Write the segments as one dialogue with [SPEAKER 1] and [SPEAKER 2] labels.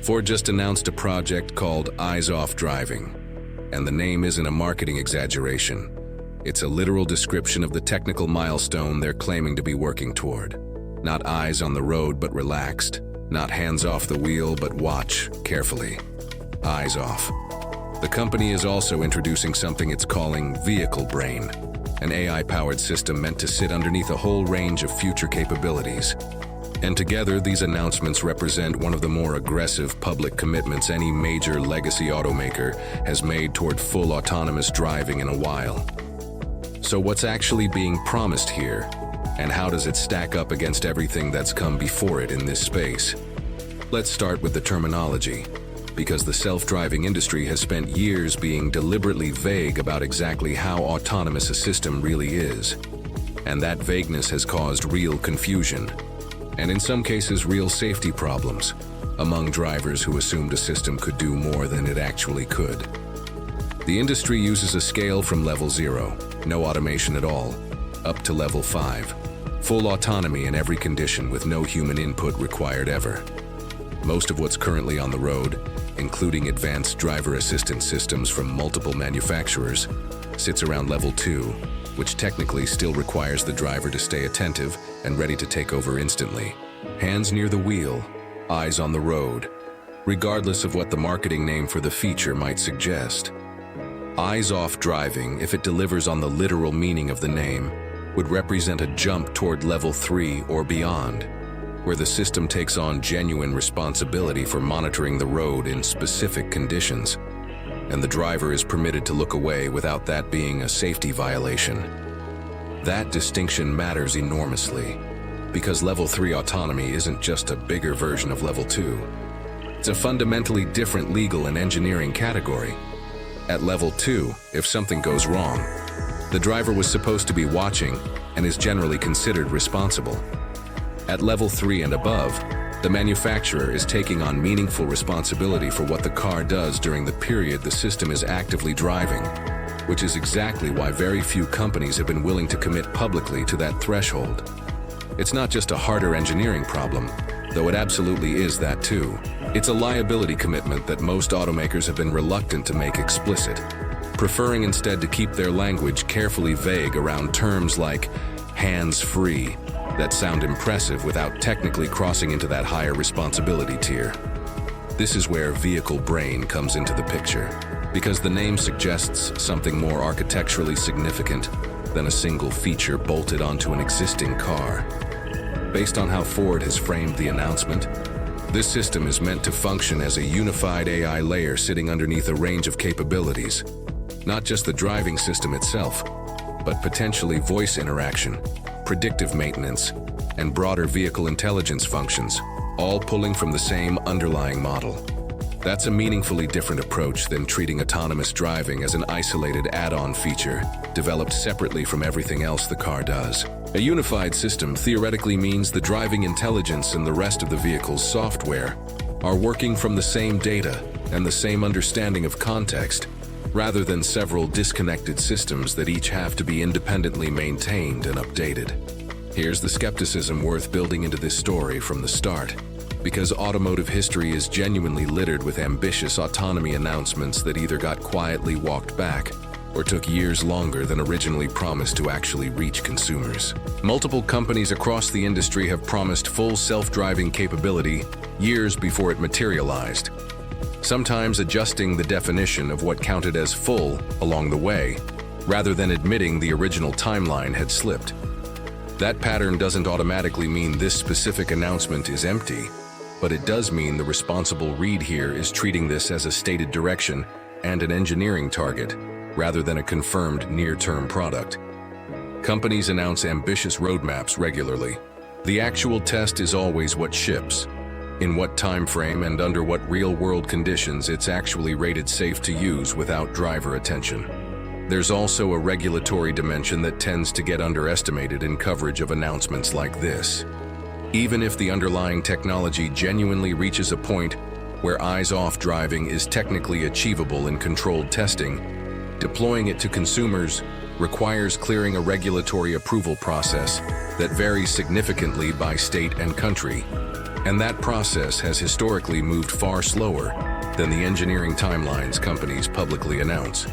[SPEAKER 1] Ford just announced a project called Eyes Off Driving, and the name isn't a marketing exaggeration. It's a literal description of the technical milestone they're claiming to be working toward. Not eyes on the road, but relaxed. Not hands off the wheel, but watch carefully. Eyes off. The company is also introducing something it's calling Vehicle Brain, an AI-powered system meant to sit underneath a whole range of future capabilities. And together, these announcements represent one of the more aggressive public commitments any major legacy automaker has made toward full autonomous driving in a while. So what's actually being promised here, and how does it stack up against everything that's come before it in this space? Let's start with the terminology, because the self-driving industry has spent years being deliberately vague about exactly how autonomous a system really is. And that vagueness has caused real confusion, and in some cases real safety problems, among drivers who assumed a system could do more than it actually could. The industry uses a scale from level 0, no automation at all, up to level 5, full autonomy in every condition with no human input required ever. Most of what's currently on the road, including advanced driver assistance systems from multiple manufacturers, sits around level 2, which technically still requires the driver to stay attentive and ready to take over instantly. Hands near the wheel, eyes on the road, regardless of what the marketing name for the feature might suggest. Eyes off driving, if it delivers on the literal meaning of the name, would represent a jump toward level 3 or beyond, where the system takes on genuine responsibility for monitoring the road in specific conditions, and the driver is permitted to look away without that being a safety violation. That distinction matters enormously, because level 3 autonomy isn't just a bigger version of level 2. It's a fundamentally different legal and engineering category. At level 2, if something goes wrong, the driver was supposed to be watching and is generally considered responsible. At level 3 and above, the manufacturer is taking on meaningful responsibility for what the car does during the period the system is actively driving, which is exactly why very few companies have been willing to commit publicly to that threshold. It's not just a harder engineering problem, though it absolutely is that too. It's a liability commitment that most automakers have been reluctant to make explicit, preferring instead to keep their language carefully vague around terms like hands-free, that sound impressive without technically crossing into that higher responsibility tier. This is where Vehicle Brain comes into the picture, because the name suggests something more architecturally significant than a single feature bolted onto an existing car. Based on how Ford has framed the announcement, this system is meant to function as a unified AI layer sitting underneath a range of capabilities, not just the driving system itself, but potentially voice interaction, predictive maintenance, and broader vehicle intelligence functions, all pulling from the same underlying model. That's a meaningfully different approach than treating autonomous driving as an isolated add-on feature, developed separately from everything else the car does. A unified system theoretically means the driving intelligence and the rest of the vehicle's software are working from the same data and the same understanding of context, rather than several disconnected systems that each have to be independently maintained and updated. Here's the skepticism worth building into this story from the start, because automotive history is genuinely littered with ambitious autonomy announcements that either got quietly walked back or took years longer than originally promised to actually reach consumers. Multiple companies across the industry have promised full self-driving capability years before it materialized, sometimes adjusting the definition of what counted as full along the way, rather than admitting the original timeline had slipped. That pattern doesn't automatically mean this specific announcement is empty, but it does mean the responsible read here is treating this as a stated direction and an engineering target, rather than a confirmed near-term product. Companies announce ambitious roadmaps regularly. The actual test is always what ships, in what time frame and under what real-world conditions it's actually rated safe to use without driver attention. There's also a regulatory dimension that tends to get underestimated in coverage of announcements like this. Even if the underlying technology genuinely reaches a point where eyes-off driving is technically achievable in controlled testing, deploying it to consumers requires clearing a regulatory approval process that varies significantly by state and country, And that process has historically moved far slower than the engineering timelines companies publicly announce.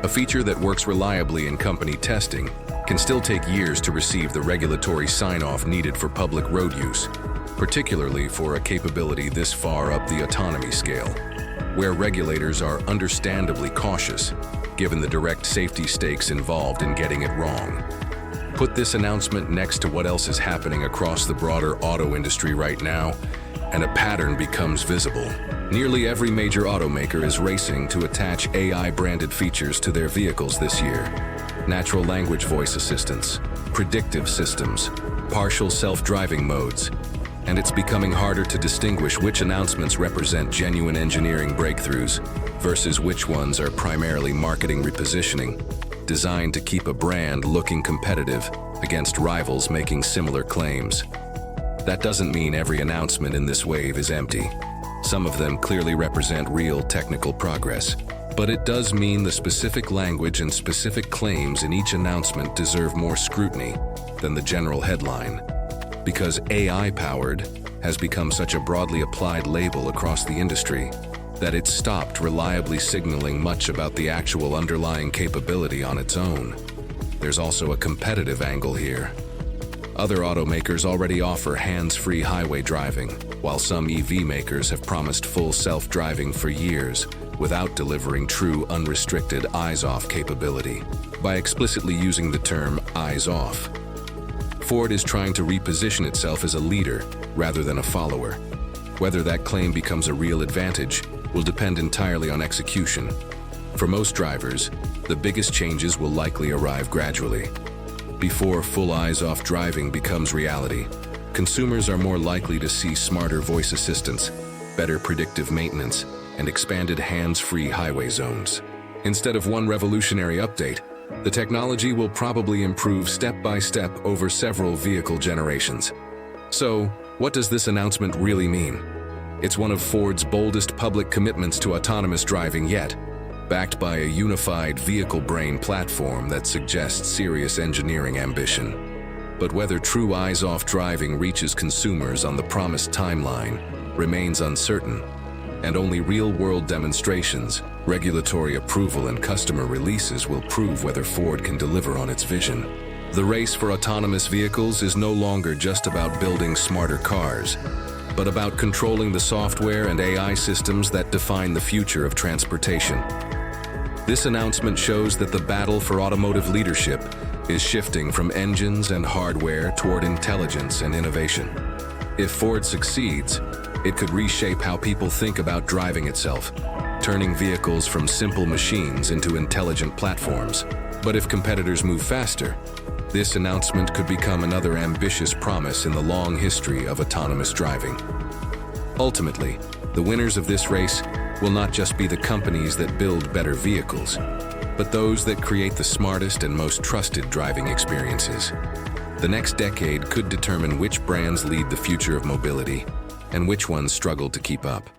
[SPEAKER 1] A feature that works reliably in company testing can still take years to receive the regulatory sign-off needed for public road use, particularly for a capability this far up the autonomy scale, where regulators are understandably cautious, given the direct safety stakes involved in getting it wrong. Put this announcement next to what else is happening across the broader auto industry right now, and a pattern becomes visible. Nearly every major automaker is racing to attach AI-branded features to their vehicles this year. Natural language voice assistants, predictive systems, partial self-driving modes, and it's becoming harder to distinguish which announcements represent genuine engineering breakthroughs versus which ones are primarily marketing repositioning, designed to keep a brand looking competitive against rivals making similar claims. That doesn't mean every announcement in this wave is empty. Some of them clearly represent real technical progress. But it does mean the specific language and specific claims in each announcement deserve more scrutiny than the general headline. Because AI-powered has become such a broadly applied label across the industry that it's stopped reliably signaling much about the actual underlying capability on its own. There's also a competitive angle here. Other automakers already offer hands-free highway driving, while some EV makers have promised full self-driving for years without delivering true unrestricted eyes-off capability. By explicitly using the term eyes-off, Ford is trying to reposition itself as a leader rather than a follower. Whether that claim becomes a real advantage will depend entirely on execution. For most drivers, the biggest changes will likely arrive gradually. Before full eyes-off driving becomes reality, consumers are more likely to see smarter voice assistants, better predictive maintenance, and expanded hands-free highway zones. Instead of one revolutionary update, the technology will probably improve step by step over several vehicle generations. So, what does this announcement really mean? It's one of Ford's boldest public commitments to autonomous driving yet, backed by a unified vehicle brain platform that suggests serious engineering ambition. But whether true eyes-off driving reaches consumers on the promised timeline remains uncertain, and only real-world demonstrations, regulatory approval, and customer releases will prove whether Ford can deliver on its vision. The race for autonomous vehicles is no longer just about building smarter cars, but about controlling the software and AI systems that define the future of transportation. This announcement shows that the battle for automotive leadership is shifting from engines and hardware toward intelligence and innovation. If Ford succeeds, it could reshape how people think about driving itself, turning vehicles from simple machines into intelligent platforms. But if competitors move faster, this announcement could become another ambitious promise in the long history of autonomous driving. Ultimately, the winners of this race will not just be the companies that build better vehicles, but those that create the smartest and most trusted driving experiences. The next decade could determine which brands lead the future of mobility and which ones struggle to keep up.